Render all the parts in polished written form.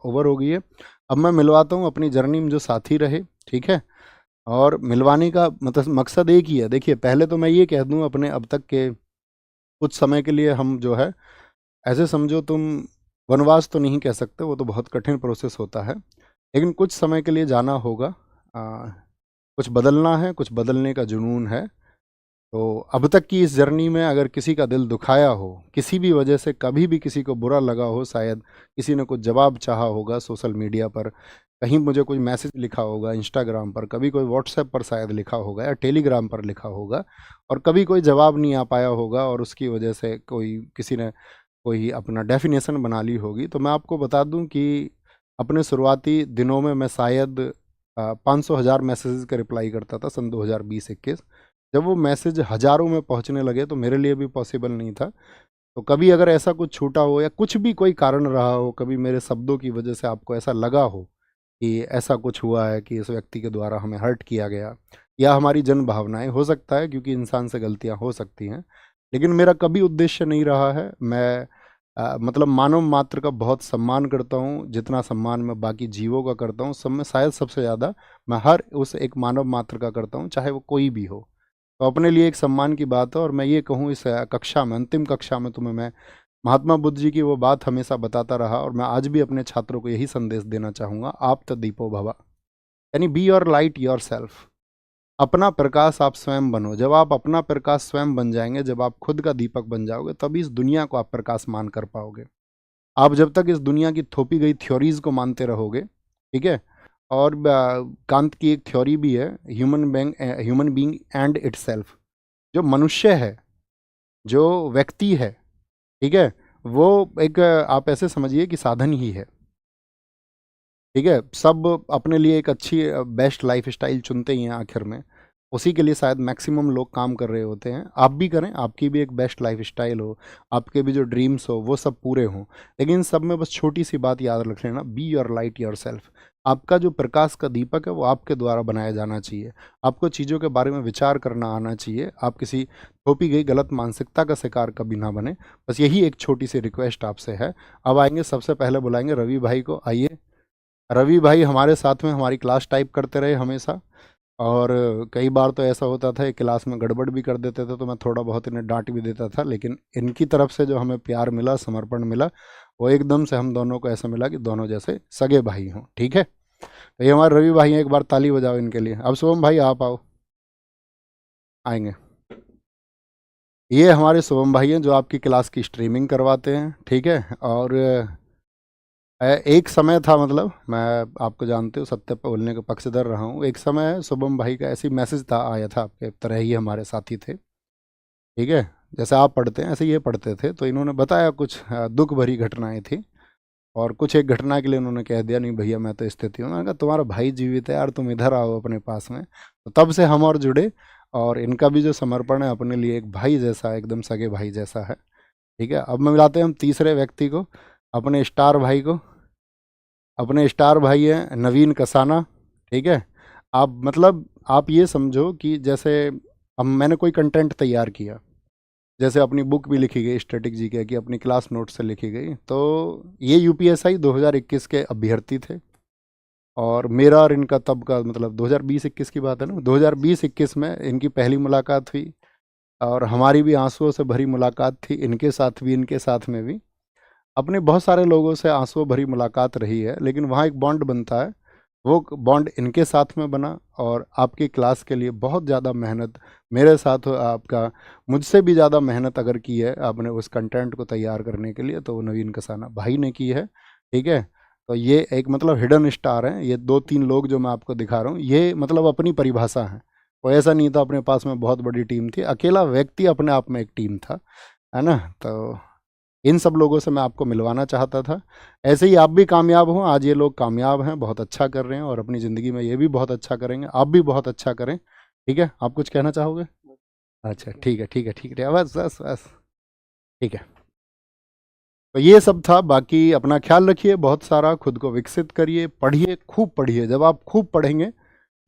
Over हो गई है। अब मैं मिलवाता हूँ अपनी जर्नी में जो साथी रहे, ठीक है। और मिलवाने का मतलब मकसद एक ही है। देखिए, पहले तो मैं ये कह दूँ अपने अब तक के कुछ समय के लिए हम जो है, ऐसे समझो तुम, वनवास तो नहीं कह सकते, वो तो बहुत कठिन प्रोसेस होता है, लेकिन कुछ समय के लिए जाना होगा। कुछ बदलना है, कुछ बदलने का जुनून है। तो अब तक की इस जर्नी में अगर किसी का दिल दुखाया हो, किसी भी वजह से कभी भी किसी को बुरा लगा हो, शायद किसी ने कुछ जवाब चाहा होगा सोशल मीडिया पर, कहीं मुझे कोई मैसेज लिखा होगा इंस्टाग्राम पर, कभी कोई व्हाट्सएप पर शायद लिखा होगा या टेलीग्राम पर लिखा होगा, और कभी कोई जवाब नहीं आ पाया होगा और उसकी वजह से कोई किसी ने कोई अपना डेफिनेशन बना ली होगी, तो मैं आपको बता दूं कि अपने शुरुआती दिनों में मैं शायद 500,000 मैसेजेस का रिप्लाई करता था सन 2020-21। जब वो मैसेज हज़ारों में पहुंचने लगे तो मेरे लिए भी पॉसिबल नहीं था। तो कभी अगर ऐसा कुछ छूटा हो या कुछ भी कोई कारण रहा हो, कभी मेरे शब्दों की वजह से आपको ऐसा लगा हो कि ऐसा कुछ हुआ है कि इस व्यक्ति के द्वारा हमें हर्ट किया गया, या हमारी जन भावनाएं, हो सकता है क्योंकि इंसान से गलतियां हो सकती हैं, लेकिन मेरा कभी उद्देश्य नहीं रहा है। मैं मतलब मानव मात्र का बहुत सम्मान करता हूँ, जितना सम्मान मैं बाकी जीवों का करता हूँ सब में शायद सबसे ज़्यादा मैं हर उस एक मानव मात्र का करता हूँ, चाहे वो कोई भी हो। तो अपने लिए एक सम्मान की बात है। और मैं ये कहूँ, इस कक्षा में, अंतिम कक्षा में तुम्हें मैं महात्मा बुद्ध जी की वो बात हमेशा बताता रहा, और मैं आज भी अपने छात्रों को यही संदेश देना चाहूँगा, आप तो दीपो भवा, यानी be your light your self. अपना प्रकाश आप स्वयं बनो। जब आप अपना प्रकाश स्वयं बन जाएंगे, जब आप खुद का दीपक बन जाओगे, तभी इस दुनिया को आप प्रकाश मान कर पाओगे। आप जब तक इस दुनिया की थोपी गई थ्योरीज को मानते रहोगे, ठीक है। और कांत की एक थ्योरी भी है, ह्यूमन बीइंग एंड इटसेल्फ। जो मनुष्य है, जो व्यक्ति है, ठीक है, वो एक आप ऐसे समझिए कि साधन ही है, ठीक है। सब अपने लिए एक अच्छी बेस्ट लाइफ स्टाइल चुनते ही हैं आखिर में, उसी के लिए शायद मैक्सिमम लोग काम कर रहे होते हैं। आप भी करें, आपकी भी एक बेस्ट लाइफ स्टाइल हो, आपके भी जो ड्रीम्स हो वो सब पूरे हों, लेकिन इन सब में बस छोटी सी बात याद रख लेना, be your light your self. आपका जो प्रकाश का दीपक है वो आपके द्वारा बनाया जाना चाहिए। आपको चीज़ों के बारे में विचार करना आना चाहिए। आप किसी थोपी गई गलत मानसिकता का शिकार कभी ना बने। बस यही एक छोटी सी रिक्वेस्ट आपसे है। अब आएंगे, सबसे पहले बुलाएंगे रवि भाई को। आइए रवि भाई, हमारे साथ में हमारी क्लास टाइप करते रहे हमेशा, और कई बार तो ऐसा होता था, क्लास में गड़बड़ भी कर देते थे तो मैं थोड़ा बहुत इन्हें डांट भी देता था, लेकिन इनकी तरफ से जो हमें प्यार मिला, समर्पण मिला, वो एकदम से हम दोनों को ऐसा मिला कि दोनों जैसे सगे भाई हों, ठीक है। तो ये हमारे रवि भाई हैं, एक बार ताली बजाओ इनके लिए। अब शुभम भाई आप आओ, आएंगे। ये हमारे शुभम भाई हैं जो आपकी क्लास की स्ट्रीमिंग करवाते हैं, ठीक है। और एक समय था, मतलब मैं, आपको जानते हो, सत्य बोलने के पक्षधर रहा हूँ। एक समय शुभम भाई का ऐसी मैसेज था, आया था, आपके तरह ही हमारे साथी थे, ठीक है। जैसे आप पढ़ते हैं ऐसे ये पढ़ते थे, तो इन्होंने बताया कुछ दुख भरी घटनाएं थी, और कुछ एक घटना के लिए उन्होंने कह दिया, नहीं भैया मैं तो स्थिति हूँ। मैंने कहा तुम्हारा भाई जीवित है यार, तुम इधर आओ अपने पास में। तो तब से हम और जुड़े, और इनका भी जो समर्पण है अपने लिए एक भाई जैसा है, एकदम सगे भाई जैसा है, ठीक है। अब मैं मिलाते हैं हम तीसरे व्यक्ति को, अपने स्टार भाई को। अपने स्टार भाई हैं नवीन कसाना, ठीक है। आप मतलब आप ये समझो कि जैसे अब मैंने कोई कंटेंट तैयार किया, जैसे अपनी बुक भी लिखी गई स्टैटिक जीके की, अपनी क्लास नोट से लिखी गई, तो ये यूपीएसआई 2021 के अभ्यर्थी थे, और मेरा और इनका तब का मतलब 2020-21 की बात है ना, 2020-21 में इनकी पहली मुलाकात हुई, और हमारी भी आंसुओं से भरी मुलाकात थी, इनके साथ भी इनके साथ में भी। अपने बहुत सारे लोगों से आंसुओं भरी मुलाकात रही है, लेकिन वहाँ एक बॉन्ड बनता है, वो बॉन्ड इनके साथ में बना। और आपकी क्लास के लिए बहुत ज़्यादा मेहनत मेरे साथ आपका, मुझसे भी ज़्यादा मेहनत अगर की है आपने उस कंटेंट को तैयार करने के लिए, तो वो नवीन कसाना भाई ने की है, ठीक है। तो ये एक मतलब हिडन स्टार हैं, ये दो तीन लोग जो मैं आपको दिखा रहा हूँ, ये मतलब अपनी परिभाषा है। वो ऐसा नहीं था अपने पास में बहुत बड़ी टीम थी, अकेला व्यक्ति अपने आप में एक टीम था, है ना। तो इन सब लोगों से मैं आपको मिलवाना चाहता था। ऐसे ही आप भी कामयाब हों, आज ये लोग कामयाब हैं, बहुत अच्छा कर रहे हैं, और अपनी ज़िंदगी में ये भी बहुत अच्छा करेंगे, आप भी बहुत अच्छा करें, ठीक है। आप कुछ कहना चाहोगे? अच्छा ठीक है, ठीक है, ठीक है, बस बस बस, ठीक है। तो ये सब था, बाकी अपना ख्याल रखिए, बहुत सारा खुद को विकसित करिए, पढ़िए, खूब पढ़िए। जब आप खूब पढ़ेंगे,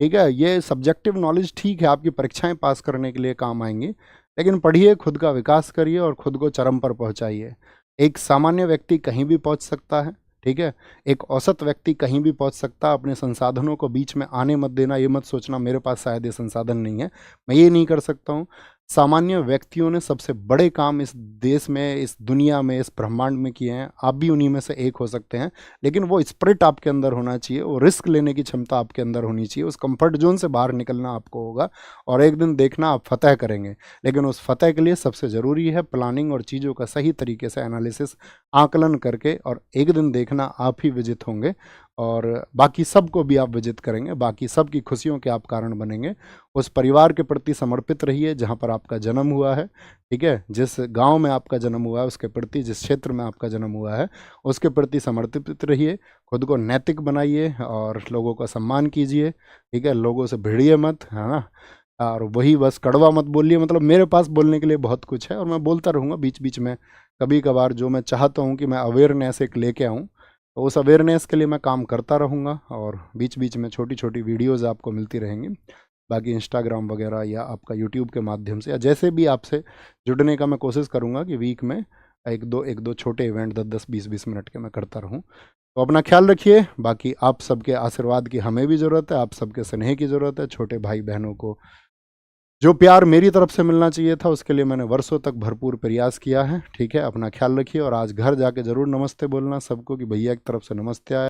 ठीक है, ये सब्जेक्टिव नॉलेज ठीक है, आपकी परीक्षाएं पास करने के लिए काम आएंगी, लेकिन पढ़िए, खुद का विकास करिए और खुद को चरम पर पहुंचाइए। एक सामान्य व्यक्ति कहीं भी पहुंच सकता है, ठीक है। एक औसत व्यक्ति कहीं भी पहुंच सकता है। अपने संसाधनों को बीच में आने मत देना, ये मत सोचना मेरे पास शायद ये संसाधन नहीं है, मैं ये नहीं कर सकता हूँ। सामान्य व्यक्तियों ने सबसे बड़े काम इस देश में, इस दुनिया में, इस ब्रह्मांड में किए हैं, आप भी उन्हीं में से एक हो सकते हैं। लेकिन वो स्पिरिट आपके अंदर होना चाहिए, वो रिस्क लेने की क्षमता आपके अंदर होनी चाहिए, उस कंफर्ट जोन से बाहर निकलना आपको होगा और एक दिन देखना आप फतह करेंगे। लेकिन उस फतह के लिए सबसे ज़रूरी है प्लानिंग और चीज़ों का सही तरीके से एनालिसिस, आकलन करके, और एक दिन देखना आप ही विजित होंगे और बाकी सबको भी आप विजित करेंगे, बाकी सबकी खुशियों के आप कारण बनेंगे। उस परिवार के प्रति समर्पित रहिए जहाँ पर आपका जन्म हुआ है, ठीक है। जिस गांव में आपका जन्म हुआ है उसके प्रति, जिस क्षेत्र में आपका जन्म हुआ है उसके प्रति समर्पित रहिए। खुद को नैतिक बनाइए और लोगों का सम्मान कीजिए, ठीक है। लोगों से भिड़िए मत, है ना। और वही बस कड़वा मत बोलिए, मतलब मेरे पास बोलने के लिए बहुत कुछ है और मैं बोलता रहूँगा बीच बीच में। कभी कभार जो मैं चाहता हूँ कि मैं अवेयरनेस एक लेके आऊँ, तो उस अवेयरनेस के लिए मैं काम करता रहूँगा और बीच बीच में छोटी छोटी वीडियोज़ आपको मिलती रहेंगी। बाकी इंस्टाग्राम वगैरह या आपका यूट्यूब के माध्यम से या जैसे भी आपसे जुड़ने का मैं कोशिश करूँगा कि वीक में एक दो छोटे इवेंट 10-10 20-20 मिनट के मैं करता रहूँ। तो अपना ख्याल रखिए। बाकी आप सबके आशीर्वाद की हमें भी ज़रूरत है, आप सबके स्नेह की ज़रूरत है। छोटे भाई बहनों को जो प्यार मेरी तरफ से मिलना चाहिए था उसके लिए मैंने वर्षों तक भरपूर प्रयास किया है, ठीक है। अपना ख्याल रखिए और आज घर जाके ज़रूर नमस्ते बोलना सबको कि भैया की तरफ से नमस्ते आया।